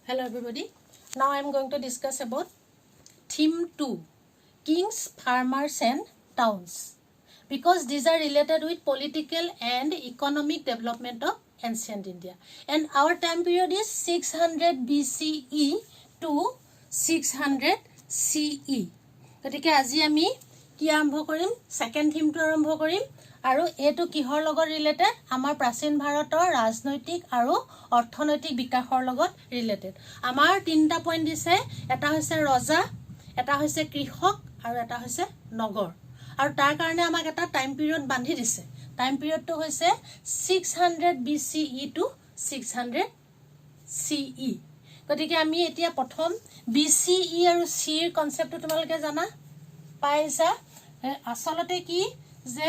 Hello everybody. Now I am going to discuss about theme 2, Kings, Farmers and Towns, because these are related with political and economic development of ancient India. And our time period is 600 BCE to 600 CE. গতিকে আজি আমি কি আৰম্ভ কৰিম second থিমটো আৰম্ভ কৰিম আৰু এটো কিহৰ লগত ৰিলেটেড আমাৰ প্ৰাচীন ভাৰতৰ ৰাজনৈতিক আৰু অৰ্থনৈতিক বিকাশৰ লগত ৰিলেটেড আমাৰ তিনটা পইণ্ট দিছে এটা হৈছে ৰজা এটা হৈছে কৃষক আৰু এটা হৈছে নগৰ আৰু তাৰ কাৰণে আমাক এটা টাইম পিৰিয়ড বান্ধি দিছে টাইম পিৰিয়ডটো হৈছে 600 BCE to 600 CE গতিকে আমি এতিয়া প্ৰথম BCE আৰু C ৰ কনসেপ্টটো তোমালোকে জানা পাইছা আসলতে কি যে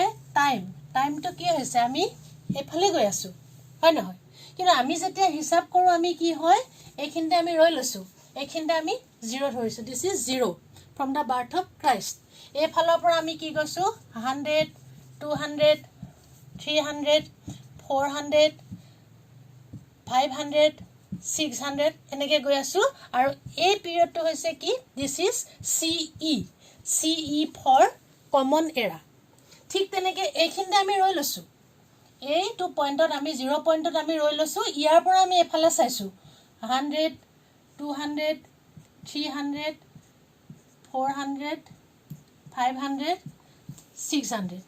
টাইমটো কি হৈছে আমি এফালে গৈ আছো হয় নহয় কিন্তু আমি যেতিয়া হিসাব কৰো আমি কি হয় এইখিনতে আমি ৰৈ লৈছো এইখিনতে আমি 0 ধৰিছো this is 0 from the birth of Christ এফালৰ পৰা আমি কি গৈছো 100 200 300 400 500 600 এনেকে গৈ আছো আৰু এই পিৰিয়ডটো হৈছে কি this is CE for common era ঠিক তেনেকে এইখিনতে আমি ৰৈ লৈছো এইটো পইণ্টত আমি 0 পইণ্টত আমি ৰৈ লৈছো ইয়াৰ পৰা আমি এফালে চাইছো 100 200 300 400 500 600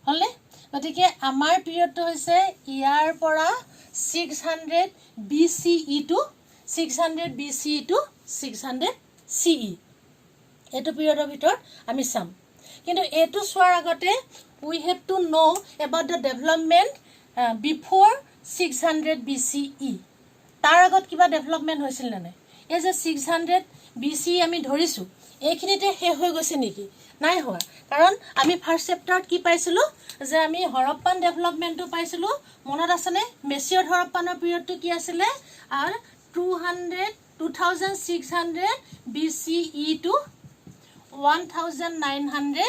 হলে গতিকে আমাৰ পিৰিয়ডটো হৈছে ইয়াৰ পৰা 600 BCE to 600 CE এটো পিৰিয়ডৰ ভিতৰত আমি চাম কিন্তু এটো সোৱাৰ আগতে we have to know about the development before 600 BCE তাৰ আগত কিবা ডেভেলপমেন্ট হৈছিল না এই যে 600 BCE আমি ধৰিছো এইখিনিতে হে হৈ গৈছে নেকি নাই হোৱা কাৰণ আমি ফাৰ্স্ট চেপ্টাৰত কি পাইছিলো যে আমি হৰপ্পান ডেভেলপমেন্টটো পাইছিলো মনত আছে নে মেচিয়ৰ হৰপ্পানৰ পিৰিয়ডটো কি আছিল আৰু 2600 BCE to 1900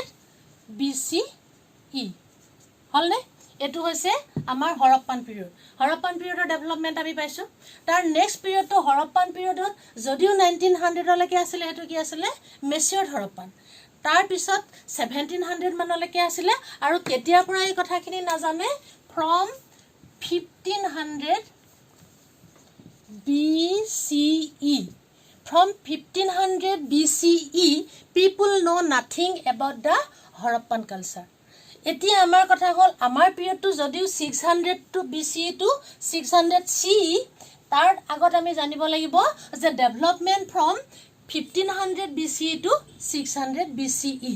BCE হলনে এটো হৈছে আমাৰ হৰপ্পান পিৰিয়ডৰ ডেভেলপমেন্ট আমি পাইছো তাৰ নেক্সট পিৰিয়ডটো হৰপ্পান পিৰিয়ডত যদিও 1900 লৈকে আছিল এটো কি আছিল মেচিয়ৰ হৰপ্পান তাৰ পিছত 1700 মানলৈকে আছিল আৰু কেতিয়াৰ পৰা এই কথাখিনি নাজানে from 1500 BCE from 1500 BCE people know nothing about the Harappan culture এতিয়া আমাৰ কথা হল আমাৰ পিৰিয়ডটো যদিও 600 to BCE to 600 CE তাৰ আগত আমি জানিব লাগিব যে development from 1500 BCE to 600 BCE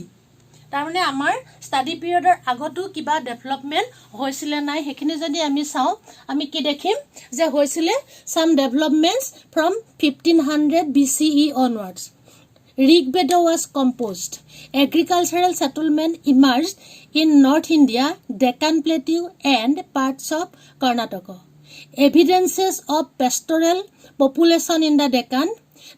তাৰ মানে আমাৰ ষ্টাডি পিৰিয়ডৰ আগতো কিবা ডেভেলপমেন্ট হৈছিল নাই হেখিনি যদি আমি চাও আমি কি দেখিম যে হৈছিল some developments from 1500 BCE onwards Rigveda was composed agricultural settlement emerged in North India Deccan Plateau and parts of Karnataka evidences of pastoral population in the Deccan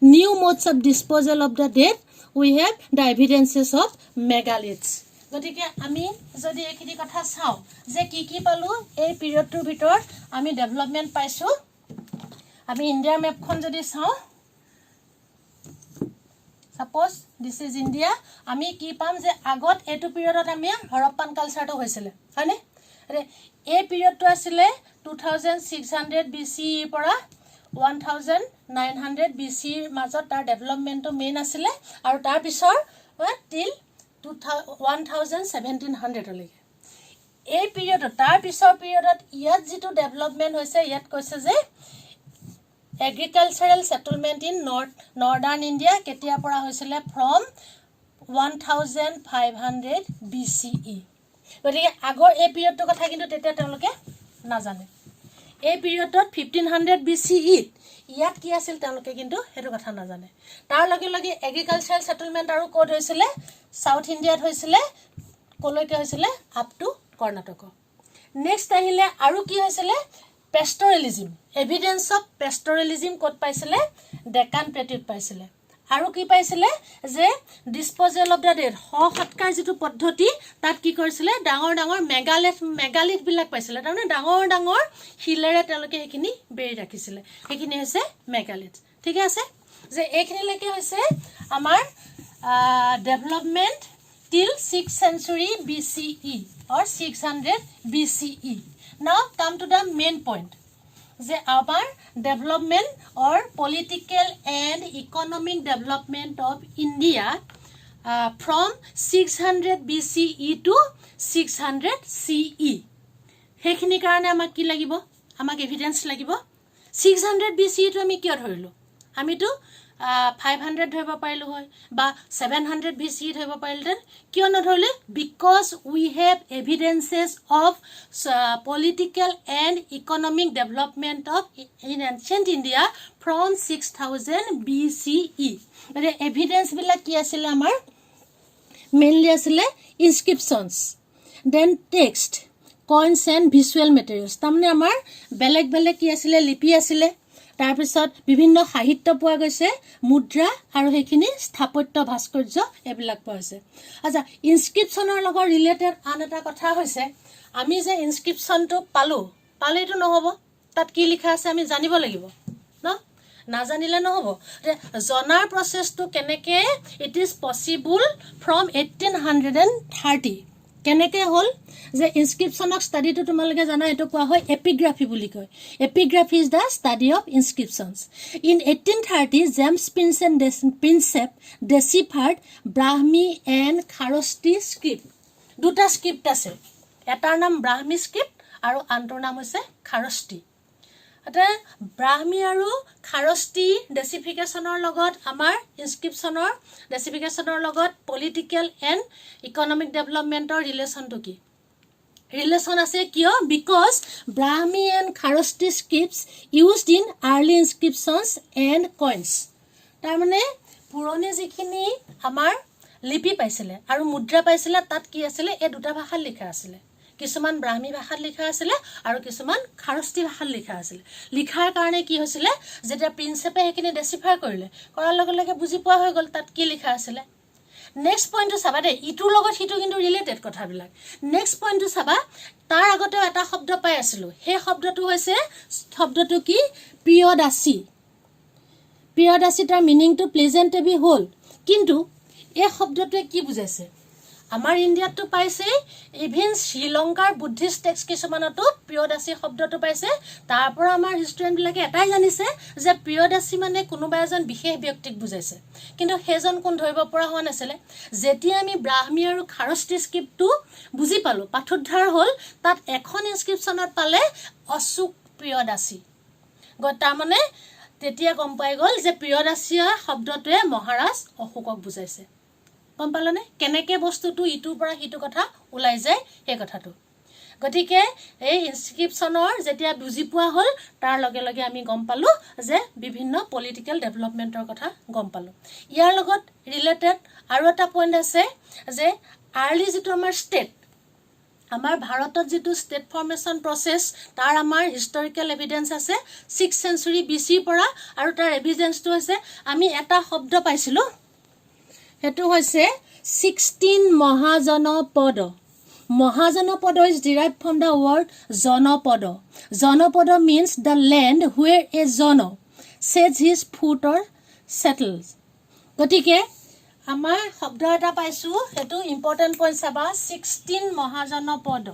new modes of disposal of the dead we have the evidences of megaliths গতিকে আমি যদি এখিনি কথা চাও যে কি পালো এই পিৰিয়ডটোৰ ভিতৰত আমি ডেভেলপমেন্ট পাইছো আমি ইন্ডিয়া ম্যাপখন যদি চাও suppose this is India আমি কি পাম যে আগত এটো পিৰিয়ডত আমি হৰপ্পান কালচাৰটো হৈছিল হয়নে এই পিৰিয়ডটো আছিল 2600 BCE পৰা 1900 BCE ৰ মাজত তাৰ ডেভেলপমেন্টটো মেইন আছিল আৰু তাৰ পিছৰ till 1700 লৈকে এই পিৰিয়ডত তাৰ পিছৰ পিৰিয়ডত ইয়াত যেটো ডেভেলপমেন্ট হৈছে ইয়াত কৈছে যে agricultural settlement in northern India কেতিয়া পৰা হৈছিল from 1500 BCE গতিকে আগৰ এই পিৰিয়ডৰ কথা কিন্তু তেতিয়া তেওঁলোকে নাজানে এই পিৰিয়ডত 1500 BCE ইয়াত কি আছিল তেওঁলোকে কিন্তু হেতু কথা নাজানে তাৰ লগে লগে এগ্ৰিকালচাৰাল সেটেলমেন্ট আৰু কোড হৈছিল সাউথ ইন্ডিয়াত হৈছিল কলৈকে হৈছিল আপ টু কৰ্ণাটক নেক্সট আহিলে আৰু কি হৈছিল pastoralism evidence of pastoralism code পাইছিলে ডেকান প্লেটিউত পাইছিলে আৰু কি পাইছিলে যে ডিসপোজেল অফ দা ডেড হৎকাৰ যেটো পদ্ধতি তাত কি কৰিছিলে ডাঙৰ ডাঙৰ মেগালিথ বিলাক পাইছিলে তাৰমানে ডাঙৰ ডাঙৰ শিলেৰে তেওঁলোকে এখিনি বেৰি ৰাখিছিলে এখিনি হৈছে মেগালিথ ঠিক আছে যে এখিনি লেকে হৈছে আমাৰ development till 6th century BCE or 600 BCE. Now come to the main point. The our development or political and economic development of India from 600 BCE to 600 CE. Hekhini karone amak ki lagibo? Amak evidence lagibo? 600 BCE to ami kiya dhorilu? Ami to 500 ধৰিব পাৰিলো হয় বা 700 BCE ধৰিব পাৰিলেন কিয় নধৰিলে because we have evidences of political and economic development of in ancient India from 6000 BCE মানে evidence বিলাক কি আছিল আমাৰ mainly আছিল inscriptions then text coins and visual materials তাৰমানে আমাৰ বেলেগ বেলেগ কি আছিল লিপি আছিল তাৰ পিছত বিভিন্ন সাহিত্য পোৱা গৈছে মুদ্ৰা আৰু হেখিনি স্থাপত্য ভাস্কৰ্য এবিলাক পোৱা হৈছে আচ্ছা ইনস্ক্ৰিপচনৰ লগত ৰিলেটেড আন এটা কথা হৈছে আমি যে ইনস্ক্ৰিপচনটো পালেটো নহব তাত কি লিখা আছে আমি জানিব লাগিব ন না জানিলে নহব জনাৰ প্ৰসেসটো কেনেকে ইট ইজ পসিবল ফ্ৰম 1830 কেনেকে হল যে ইনস্ক্ৰিপচনক ষ্টাডিটো তোমালকে জানা এটো কোৱা হয় এপিগ্ৰাফি বুলি কয় epigraphy is the study of inscriptions in 1830 James Prinsep deciphered Brahmi and Kharoshthi script দুটা স্ক্ৰিপ্ট আছে এটাৰ নাম ব্ৰাহ্মী স্ক্ৰিপ্ট আৰু আনটোৰ নাম হৈছে খাৰষ্টি এটা ব্ৰাহ্মী আৰু খাৰষ্টি ডেসিফিকেশনৰ লগত আমাৰ ইনস্ক্ৰিপচনৰ ডেসিফিকেশনৰ লগত পলিটিক্যাল এণ্ড ইকোনমিক ডেভেলপমেন্টৰ ৰিলেশনটো কি relation আছে কিয় because Brahmi and Kharosthi scripts used in early inscriptions and coins তাৰ মানে পুৰণি যিখিনি আমাৰ লিপি পাইছিলে আৰু মুদ্ৰা পাইছিলে তাত কি আছিল এই দুটা ভাষাত লিখা আছিল কিছুমান ব্ৰাহ্মী ভাষাত লিখা আছিল আৰু কিছুমান খাৰষ্টি ভাষাত লিখা আছিল লিখাৰ কাৰণে কি হৈছিল যেতিয়া প্ৰিন্সেপে এখিনি ডেসিফাই কৰিলে কৰাৰ লগে লগে বুজি পোৱা হৈ গল তাত কি লিখা আছিল নেক্সট পইণ্টটো চাবা দে ইটোৰ লগত হিটো কিন্তু ৰিলেটেড কথাবিলাক নেক্সট পইণ্টটো চাবা তাৰ আগতে এটা শব্দ পাই আছিলো সেই শব্দটো হৈছে শব্দটো কি পিৰিয়ডাসি তাৰ মিনিংটো প্লেজেন্টেবি হল কিন্তু এই শব্দটোৱে কি বুজাইছে আমাৰ ইন্ডিয়াটো পাইছে ইভেন শ্ৰীলংকাৰ বুদ্ধিষ্ট টেক্সট কিছুমানতো পিৰিয়ডাসি শব্দটো পাইছে তাৰ পৰা আমাৰ হিষ্টৰিয়ান বিলাকে এটাই জানিছে যে পিৰিয়ডাসি মানে কোনোবা এজন বিশেষ ব্যক্তিক বুজাইছে কিন্তু হেজন কোন ধৰিব পৰা হোৱা নাছিল যেতিয়া আমি ব্ৰাহ্মী আৰু খাৰষ্টি স্ক্ৰিপ্টটো বুজি পালো পাঠোদ্ধাৰ হল তাত এখন ইনস্ক্ৰিপচনত পালে অশোক পিৰিয়ডাসি গতা মানে তেতিয়া গম পাই গল যে পিৰিয়ডাসিয়া শব্দটোৱে মহাৰাজ অশোকক বুজাইছে গম পালনে কেনেকে বস্তুটো ইটোৰ পৰা হিটো কথা উলাই যায় এই কথাটো গতিকে এই ইনস্ক্ৰিপচনৰ যেতিয়া বুজি পোৱা হল তাৰ লগে লগে আমি গম পালো যে বিভিন্ন পলিটিক্যাল ডেভেলপমেন্টৰ কথা গম পালো ইয়াৰ লগত ৰিলেটেড আৰু এটা পইণ্ট আছে যে আৰ্লি যেটো আমাৰ ষ্টেট আমাৰ ভাৰতত যেটো ষ্টেট ফৰ্মেশন প্ৰসেস তাৰ আমাৰ হিষ্টৰিক্যাল এভিডেন্স আছে 6th century BC পৰা আৰু তাৰ এভিডেন্সটো হৈছে আমি এটা শব্দ পাইছিলো হেতু হৈছে 16 মহাজনপদ মহাজনপদ is derived from the word জনপদ জনপদ means the land where a jano sets his foot or settles গতিকে আমাৰ শব্দ এটা পাইছো হেতু ইম্পৰ্টেন্ট পইণ্ট চাবা 16 মহাজনপদ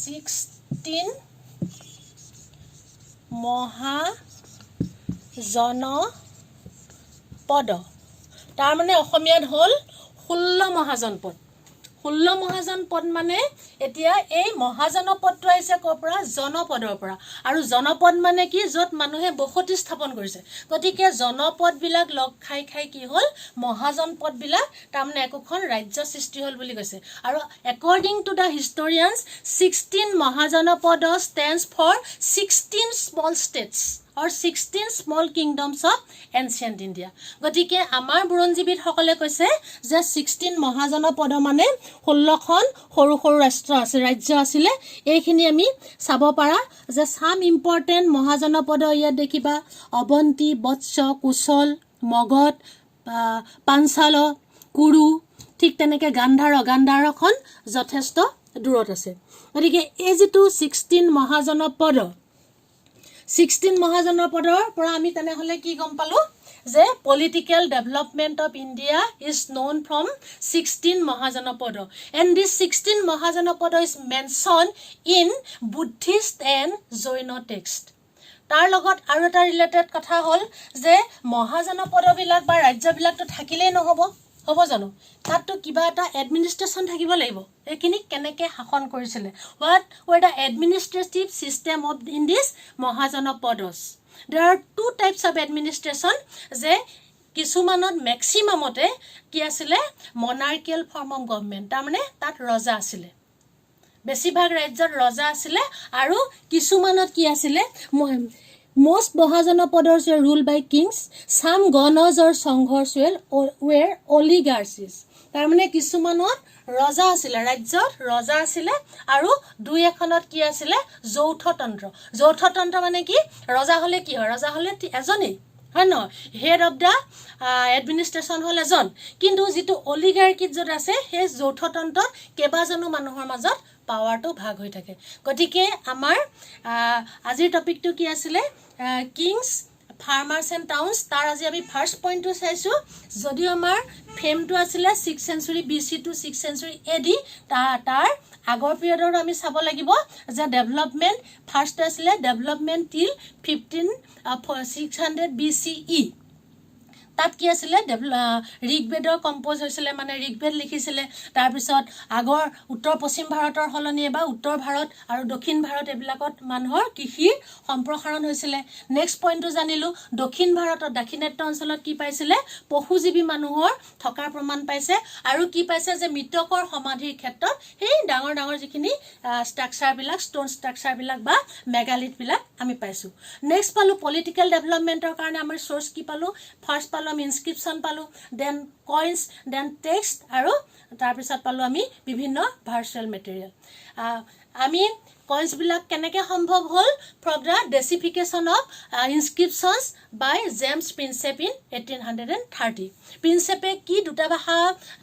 16 মহাজনপদ তাৰ মানে অসমীয়াত হল 16 মহাজনপদ 16 মহাজনপদ মানে এতিয়া এই মহাজনপদটো আহিছে কৰপৰা জনপদৰ পৰা আৰু জনপদ মানে কি যত মানুহে বসতি স্থাপন কৰিছে গতিকে জনপদ বিলাক লগ খাই কি হল মহাজনপদ বিলাক তাৰ মানে একোখন ৰাজ্য সৃষ্টি হল বুলি কৈছে আৰু according to the historians 16 মহাজনপদ stands for 16 small states or 16 small kingdoms of ancient India গতিকে আমাৰ বুৰঞ্জীবিদ সকলে কৈছে যে 16 মহাজনপদ মানে 16 খন সৰু সৰু ৰাজ্য আছিল এইখিনি আমি চাব পাৰা যে সাম ইম্পৰ্টেন্ট মহাজনপদ ইয়াত দেখিবা অবন্তি বৎস কুশল মগধ, পাঞ্চাল, কুৰু, ঠিক তেনেকৈ গান্ধাৰখন যথেষ্ট দূৰত আছে। গতিকে এই যিটো 16 মহাজনপদ, 16 মহাজনপদৰ পৰা আমি তেনেহ'লে কি গম পালোঁ যে political development of India is known from 16 Mahajanapada, and this 16 Mahajanapada is mention in Buddhist and Jain text. তাৰ লগত আৰু এটা ৰিলেটেড কথা হ'ল যে মহাজনপদবিলাক বা ৰাজ্যবিলাকতো থাকিলেই নহ'ব, হ'ব জানো? তাততো কিবা এটা এডমিনিষ্ট্ৰেশ্যন থাকিব লাগিব। এইখিনি কেনেকৈ শাসন কৰিছিলে? What were the administrative system of in this Mahajanapadas? There are 2 types of administration, যে কিছুমানত মেক্সিমামতে কি আছিলে মনাৰ্কিয়েল ফৰ্ম অফ গভৰ্ণমেণ্ট, তাৰমানে তাত ৰজা আছিলে, বেছিভাগ ৰাজ্যত ৰজা আছিলে, আৰু কিছুমানত কি আছিলে most মহাজনপদৰ ৰুল বাই কিংছ, চাম গণজ অৰ সংঘৰ্ষ ৱেৰ অলিগাৰ্চিছ। তাৰমানে কিছুমানত ৰজা আছিলে, ৰাজ্যত ৰজা আছিলে, আৰু 2-এখনত কি আছিলে যৌথতন্ত্ৰ। যৌথতন্ত্ৰ মানে কি? ৰজা হ'লে কি হয়? ৰজা হ'লে এজনেই, হয় নহয়? হেড অফ দ্য এডমিনিষ্ট্ৰেশ্যন হ'ল এজন, কিন্তু যিটো অলিগাৰ্কিত য'ত আছে সেই যৌথতন্ত্ৰত কেইবাজনো মানুহৰ মাজত পাৱাৰটো ভাগ হৈ থাকে। গতিকে আমাৰ আজিৰ টপিকটো কি আছিলে? Kings, farmers and towns. তাৰ আজি আমি ফাৰ্ষ্ট পইণ্টটো চাইছোঁ। যদিও আমাৰ ফ্ৰেমটো আছিলে 6th century BC to 6th century AD, তাৰ আগৰ পিৰিয়ডত আমি চাব লাগিব যে ডেভেলপমেণ্ট ফাৰ্ষ্ট আছিলে ডেভেলপমেণ্ট টিল 600 BCE। তাত কি আছিলে ঋগবেদৰ কম্প'জ হৈছিলে, মানে ঋগবেদ লিখিছিলে। তাৰপিছত আগৰ উত্তৰ পশ্চিম ভাৰতৰ সলনি বা উত্তৰ ভাৰত আৰু দক্ষিণ ভাৰত এইবিলাকত মানুহৰ কৃষিৰ সম্প্ৰসাৰণ হৈছিলে। নেক্সট পইণ্টটো জানিলোঁ, দক্ষিণ ভাৰতত দাক্ষিণাত্য অঞ্চলত কি পাইছিলে পশুজীৱী মানুহৰ থকাৰ প্ৰমাণ পাইছে, আৰু কি পাইছে যে মৃতকৰ সমাধিৰ ক্ষেত্ৰত সেই ডাঙৰ ডাঙৰ যিখিনি ষ্ট্ৰাকচাৰবিলাক, ষ্ট'ন ষ্ট্ৰাকচাৰবিলাক বা মেগালিথবিলাক আমি পাইছোঁ। নেক্সট পালোঁ পলিটিকেল ডেভেলপমেণ্টৰ কাৰণে আমাৰ চ'ৰ্চ কি পালোঁ? ফাৰ্ষ্ট পালোঁ আমি ইনস্ক্ৰিপশ্যন পালোঁ, দেন কইন্স, দেন টেক্সট, আৰু তাৰপিছত পালোঁ আমি বিভিন্ন ভাৰ্চুৱেল মেটেৰিয়েল। আমি কইন্সবিলাক কেনেকৈ সম্ভৱ হ'ল? From the decipherment of inscriptions by James Prinsep in 1830। প্ৰিন্সেপে কি দুটা ভাষা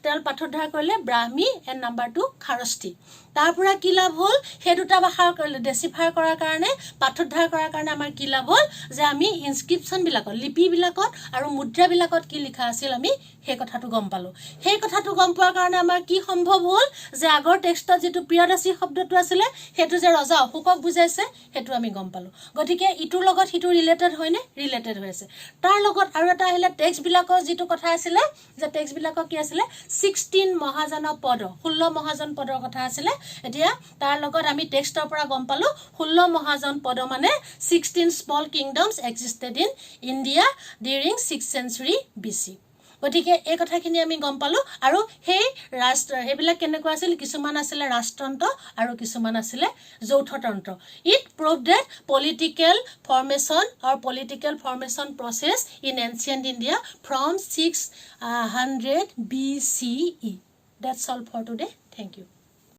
তেওঁ পাঠোদ্ধাৰ কৰিলে? Brahmi and number 2 Kharoshthi. তাৰ পৰা কি লাভ হ'ল? সেই দুটা ভাষা ডেচিফাই কৰাৰ কাৰণে, পাঠোদ্ধাৰ কৰাৰ কাৰণে আমাৰ কি লাভ হ'ল? যে আমি ইনস্ক্ৰিপশ্যনবিলাকত, লিপিবিলাকত আৰু মুদ্ৰাবিলাকত কি লিখা আছিল আমি সেই কথাটো গম পালোঁ। সেই কথাটো গম পোৱাৰ কাৰণে আমাৰ কি সম্ভৱ হ'ল? যে আগৰ টেক্সটত যিটো প্ৰিয়দাসী শব্দটো আছিলে সেইটো যে ৰজা অশোকক বুজাইছে সেইটো আমি গম পালোঁ। গতিকে ইটোৰ লগত সিটো ৰিলেটেড হয়নে? ৰিলেটেড হৈ আছে। তাৰ লগত আৰু এটা আহিলে টেক্সটবিলাকৰ যিটো কথা আছিলে, যে টেক্সটবিলাকৰ কি আছিলে 16 মহাজনপদ, 16 মহাজন পদৰ কথা আছিলে। এতিয়া তাৰ লগত আমি টেক্সটৰ পৰা গম পালোঁ 16 মহাজন পদ মানে 16 small kingdoms existed in India during 6th century BC। গতিকে এই কথাখিনি আমি গম পালোঁ। আৰু সেই সেইবিলাক কেনেকুৱা আছিল? কিছুমান আছিলে ৰাজতন্ত্ৰ আৰু কিছুমান আছিলে যৌথতন্ত্ৰ। It prove that political formation process in ancient India from 600 BCE। That's all for today. Thank you.